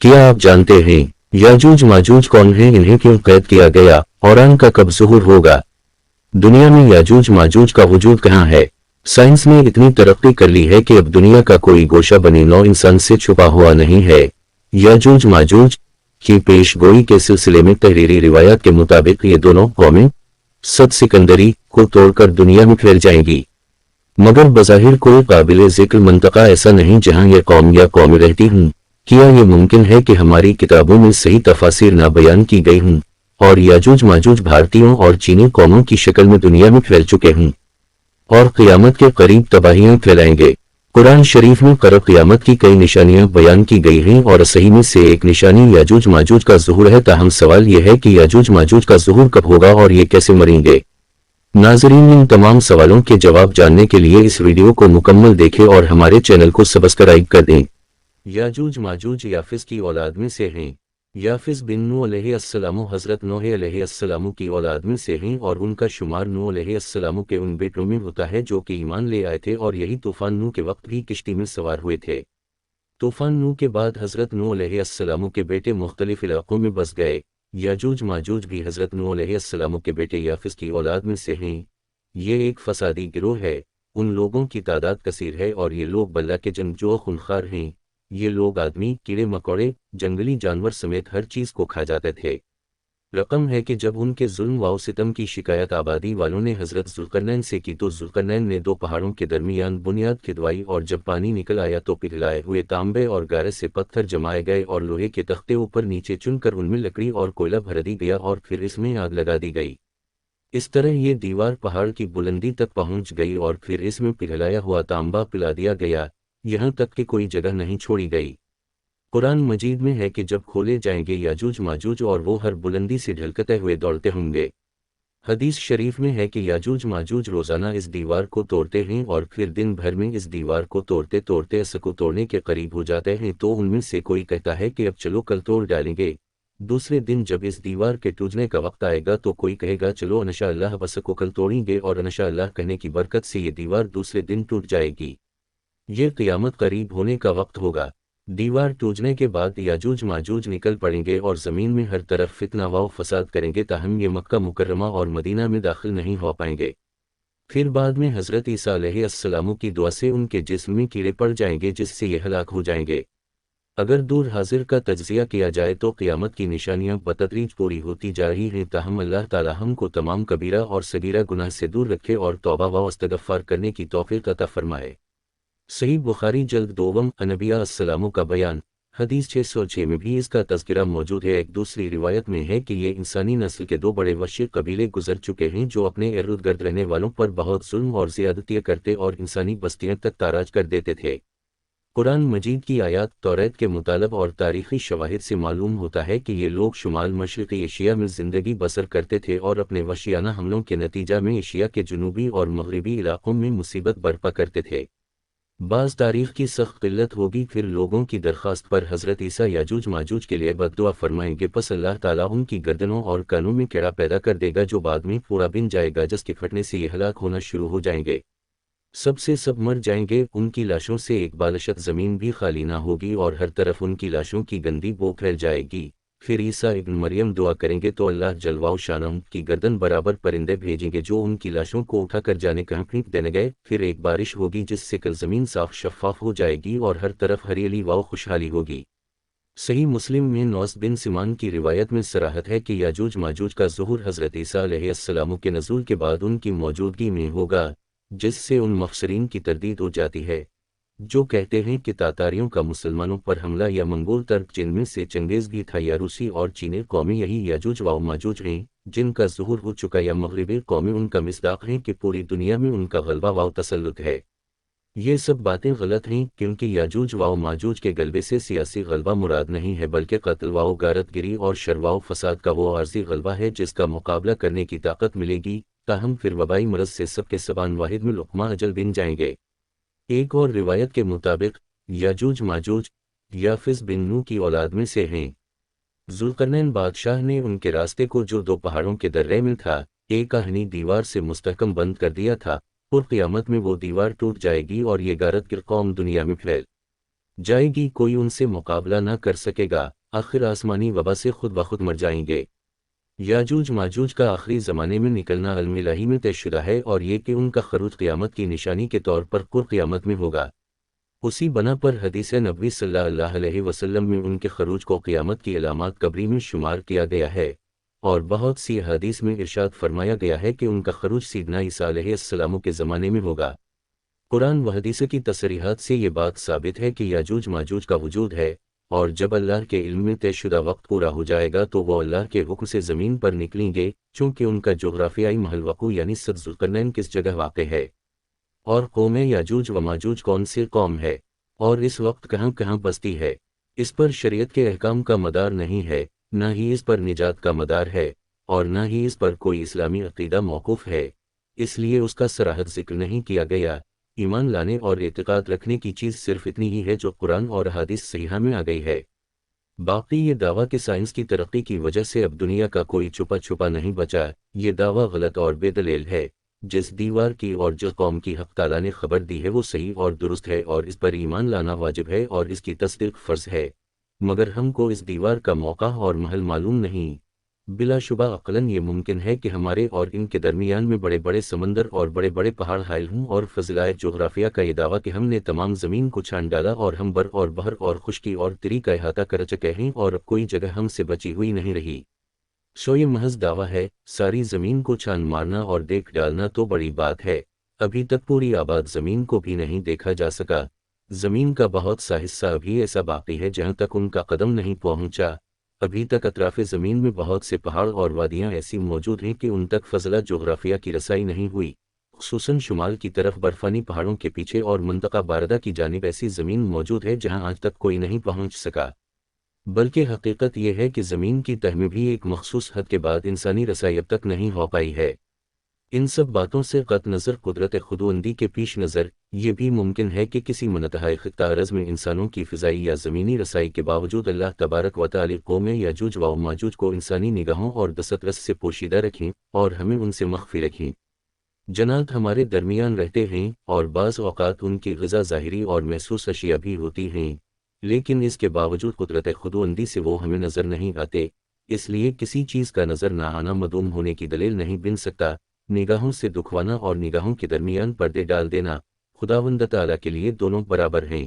क्या आप जानते हैं याजूज माजूज कौन है, इन्हें क्यों कैद किया गया और आन का कब ज़ुहूर होगा? दुनिया में याजूज माजूज का वजूद कहाँ है? साइंस ने इतनी तरक्की कर ली है कि अब दुनिया का कोई गोशा बनी नौ इंसान से छुपा हुआ नहीं है। याजूज माजूज की पेशगोई के सिलसिले में तहरीरी रिवायत के मुताबिक ये दोनों कौमें सद सिकंदरी को तोड़कर दुनिया में फैल जाएंगी, मगर बज़ाहिर कोई काबिल जिक्र मंतका ऐसा नहीं जहां यह कौम या कौमें रहती हूं। क्या ये मुमकिन है कि हमारी किताबों में सही तफासिर ना बयान की गई हूं और याजूज माजूज भारतीयों और चीनी कौमों की शक्ल में दुनिया में फैल चुके हूं और क़यामत के करीब तबाहियां फैलाएंगे? कुरान शरीफ में क़रब क़यामत की कई निशानियां बयान की गई हैं और सही में से एक निशानी याजूज माजूज का ज़ुहूर है। ताहम सवाल यह है कि याजूज माजूज का ज़ुहूर कब होगा और ये कैसे मरेंगे? नाज़रीन, इन तमाम सवालों के जवाब जानने के लिए इस वीडियो को मुकम्मल देखें और हमारे चैनल को सब्सक्राइब कर दें। याजूज माजूज याफिस की औलाद में से हैं। याफिस बिन नूह अलैहिस्सलाम हज़रत नूह अलैहिस्सलाम की औलाद में से हैं और उनका शुमार नूह अलैहिस्सलाम के उन बेटों में होता है जो कि ईमान ले आए थे और यही तूफ़ान नूह के वक्त भी किश्ती में सवार हुए थे। तूफ़ान नूह के बाद हज़रत नूह अलैहिस्सलाम के बेटे मुख्तलिफ इलाक़ों में बस गए। याजूज माजूज भी हज़रत नूह अलैहिस्सलाम के बेटे याफिस की औलाद में से हैं। ये एक फसादी गिरोह है। उन लोगों की तादाद कसीर है और ये लोग बल्ला के जंगजू खुनखार हैं। ये लोग आदमी, कीड़े मकोड़े, जंगली जानवर समेत हर चीज़ को खा जाते थे। रकम है कि जब उनके जुल्म व सितम की शिकायत आबादी वालों ने हज़रत ज़ुल्करनैन से की तो ज़ुल्करनैन ने दो पहाड़ों के दरमियान बुनियाद खिदवाई और जब पानी निकल आया तो पिघलाए हुए तांबे और गारे से पत्थर जमाए गए और लोहे के तख्ते ऊपर नीचे चुनकर उनमें लकड़ी और कोयला भर दी गया और फिर इसमें आग लगा दी गई। इस तरह ये दीवार पहाड़ की बुलंदी तक पहुंच गई और फिर इसमें पिघलाया हुआ तांबा पिला दिया गया, यहाँ तक कि कोई जगह नहीं छोड़ी गई। कुरान मजीद में है कि जब खोले जाएंगे याजूज माजूज और वो हर बुलंदी से ढलकते हुए दौड़ते होंगे। हदीस शरीफ में है कि याजूज माजूज रोज़ाना इस दीवार को तोड़ते हैं और फिर दिन भर में इस दीवार को तोड़ते तोड़ते इसको तोड़ने के करीब हो जाते हैं तो उनमें से कोई कहता है कि अब चलो कल तोड़ डालेंगे। दूसरे दिन जब इस दीवार के टूटने का वक्त आएगा तो कोई कहेगा चलो इंशाअल्लाह बस को कल तोड़ेंगे और इंशाअल्लाह कहने की बरकत से ये दीवार दूसरे दिन टूट जाएगी। ये क़यामत करीब होने का वक्त होगा। दीवार टूटने के बाद याजूज माजूज निकल पड़ेंगे और ज़मीन में हर तरफ फितना व फसाद करेंगे ताहम ये मक्का मुकर्रमा और मदीना में दाखिल नहीं हो पाएंगे। फिर बाद में हज़रत ईसा अलैहिस्सलाम की दुआ से उनके जिस्म में कीड़े पड़ जाएंगे जिससे ये हलाक हो जाएंगे। अगर दूर हाजिर का तज्ज़िया किया जाए तो क़यामत की निशानियां बतदरीज पूरी होती जा रही हैं। ताहम अल्लाह ताला हमको तमाम कबीरा और सगीरा गुनाह से दूर रखे और तौबा व इस्तग़फ़ार करने की तौफ़ीक़ अता फ़रमाए। सही बुखारी जल्द दोवम अनबिया अस्सलामु का बयान, हदीस 606 में भी इसका तज़किरा मौजूद है। एक दूसरी रिवायत में है कि ये इंसानी नस्ल के दो बड़े वशी कबीले गुजर चुके हैं जो अपने इर्द गिर्द रहने वालों पर बहुत जुल्म और ज़्यादतियाँ करते और इंसानी बस्तियाँ तक ताराज कर देते थे। कुरान मजीद की आयात तौरात के मुतालब और तारीख़ी शवाहिद से मालूम होता है कि ये लोग शुमाल मशरक़ी एशिया में ज़िंदगी बसर करते थे और अपने वशियाना हमलों के नतीजा में एशिया के जनूबी और मगरबी इलाक़ों में मुसीबत बर्पा करते थे। बाज़ तारीख़ की सख्त क़िल्लत होगी, फिर लोगों की दरख्वास्त पर हज़रत ईसा याजूज माजूज के लिए बद्दुआ फरमाएंगे, बस अल्लाह ताला उनकी गर्दनों और कानों में कीड़ा पैदा कर देगा जो बाद में पूरा बिन जाएगा जिसके फटने से ये हलाक होना शुरू हो जाएंगे। सबसे सब मर जाएंगे, उनकी लाशों से एक बालशत ज़मीन भी खाली ना होगी और हर तरफ उनकी लाशों की गंदी बो फैल जाएगी। फिर ईसा इब्न मरियम दुआ करेंगे तो अल्लाह जलवाओ शानम की गर्दन बराबर परिंदे भेजेंगे जो उनकी लाशों को उठाकर जाने कहाँ फेंक देने गए। फिर एक बारिश होगी जिससे कल ज़मीन साफ शफ़ाफ हो जाएगी और हर तरफ हरियाली व खुशहाली होगी। सही मुस्लिम में नौस बिन सिमान की रिवायत में सराहत है कि याजूज माजूज का ज़ुहूर हज़रत ईसा अलैहिस्सलाम के नज़ूल के बाद उनकी मौजूदगी में होगा, जिससे उन मफसरीन की तरदीद हो जाती है जो कहते हैं कि तातारियों का मुसलमानों पर हमला या मंगोल तर्क जिनमें से चंगेज़ भी था या रूसी और चीनी कौमें यही याजूज व माजूज हैं जिनका ज़ुहूर हो चुका, या मगरबी कौमें उनका मिस्दाक हैं कि पूरी दुनिया में उनका गलबा व तसल्लुत है। ये सब बातें गलत हैं क्योंकि याजूज व माजूज के गलबे से सियासी गलबा मुराद नहीं है बल्कि कत्ल व गारतगिरी और शर व फसाद का वो आर्जी गलबा है जिसका मुकाबला करने की ताकत मिलेगी। ताहम फिर वबाई मरज़ से सबके सबान वाहिद में लुक़मा अजल बिन जाएंगे। एक और रिवायत के मुताबिक याजूज माजूज याफिस बिन नूह की औलाद में से हैं। ज़ुल्करनैन बादशाह ने उनके रास्ते को जो दो पहाड़ों के दर्रे में था, एक आहनी दीवार से मुस्तहकम बंद कर दिया था और क़यामत में वो दीवार टूट जाएगी और ये गारतगिर कौम दुनिया में फैल جائے گی، کوئی ان سے مقابلہ نہ کر سکے گا، آخر آسمانی وبا سے خود بخود مر جائیں گے۔ یاجوج ماجوج کا آخری زمانے میں نکلنا علم الہی میں طے شدہ ہے، اور یہ کہ ان کا خروج قیامت کی نشانی کے طور پر قرب قیامت میں ہوگا۔ اسی بنا پر حدیث نبوی صلی اللہ علیہ وسلم میں ان کے خروج کو قیامت کی علامات کبری میں شمار کیا گیا ہے، اور بہت سی احادیث میں ارشاد فرمایا گیا ہے کہ ان کا خروج سیدنا عیسیٰ علیہ السلام کے زمانے میں ہوگا۔ قرآن و حدیث کی تصریحات سے یہ بات ثابت ہے کہ یاجوج ماجوج کا وجود ہے، اور جب اللہ کے علم میں طے شدہ وقت پورا ہو جائے گا تو وہ اللہ کے حکم سے زمین پر نکلیں گے، چونکہ ان کا جغرافیائی محل وقوع یعنی سد ذوالقرنین کس جگہ واقع ہے، اور قوم یاجوج و ماجوج کون سی قوم ہے، اور اس وقت کہاں کہاں بستی ہے، اس پر شریعت کے احکام کا مدار نہیں ہے، نہ ہی اس پر نجات کا مدار ہے، اور نہ ہی اس پر کوئی اسلامی عقیدہ موقوف ہے، اس لیے اس کا صراحت ذکر نہیں کیا گیا۔ ایمان لانے اور اعتقاد رکھنے کی چیز صرف اتنی ہی ہے جو قرآن اور احادیث صحیحہ میں آ گئی ہے۔ باقی یہ دعویٰ کہ سائنس کی ترقی کی وجہ سے اب دنیا کا کوئی چھپا چھپا نہیں بچا، یہ دعویٰ غلط اور بے دلیل ہے۔ جس دیوار کی اور جس قوم کی حق تعالیٰ نے خبر دی ہے وہ صحیح اور درست ہے، اور اس پر ایمان لانا واجب ہے اور اس کی تصدیق فرض ہے، مگر ہم کو اس دیوار کا موقع اور محل معلوم نہیں۔ بلا شبہ عقلاً یہ ممکن ہے کہ ہمارے اور ان کے درمیان میں بڑے بڑے سمندر اور بڑے بڑے پہاڑ حائل ہوں، اور فضلائے جغرافیہ کا یہ دعویٰ کہ ہم نے تمام زمین کو چھان ڈالا اور ہم بر اور بحر اور خشکی اور تری کا احاطہ کر چکے ہیں اور اب کوئی جگہ ہم سے بچی ہوئی نہیں رہی، سو یہ محض دعویٰ ہے۔ ساری زمین کو چھان مارنا اور دیکھ ڈالنا تو بڑی بات ہے، ابھی تک پوری آباد زمین کو بھی نہیں دیکھا جا سکا، زمین کا بہت سا حصہ ابھی ایسا باقی ہے جہاں تک ان کا قدم نہیں پہنچا، ابھی تک اطراف زمین میں بہت سے پہاڑ اور وادیاں ایسی موجود ہیں کہ ان تک فضلہ جغرافیہ کی رسائی نہیں ہوئی، خصوصاً شمال کی طرف برفانی پہاڑوں کے پیچھے اور منطقہ باردہ کی جانب ایسی زمین موجود ہے جہاں آج تک کوئی نہیں پہنچ سکا۔ بلکہ حقیقت یہ ہے کہ زمین کی تہ میں بھی ایک مخصوص حد کے بعد انسانی رسائی اب تک نہیں ہو پائی ہے۔ ان سب باتوں سے قطع نظر قدرت خداوندی کے پیش نظر یہ بھی ممکن ہے کہ کسی منتہا خطہ ارض میں انسانوں کی فضائی یا زمینی رسائی کے باوجود اللہ تبارک و تعالی قوم یاجوج و ماجوج کو انسانی نگاہوں اور دسترس سے پوشیدہ رکھیں اور ہمیں ان سے مخفی رکھیں۔ جنات ہمارے درمیان رہتے ہیں، اور بعض اوقات ان کی غذا ظاہری اور محسوس اشیاء بھی ہوتی ہیں، لیکن اس کے باوجود قدرت خداوندی سے وہ ہمیں نظر نہیں آتے، اس لیے کسی چیز کا نظر نہ آنا معدوم ہونے کی دلیل نہیں بن سکتا۔ نگاہوں سے دکھوانا اور نگاہوں کے درمیان پردے ڈال دینا خداوند تعالیٰ کے لیے دونوں برابر ہیں۔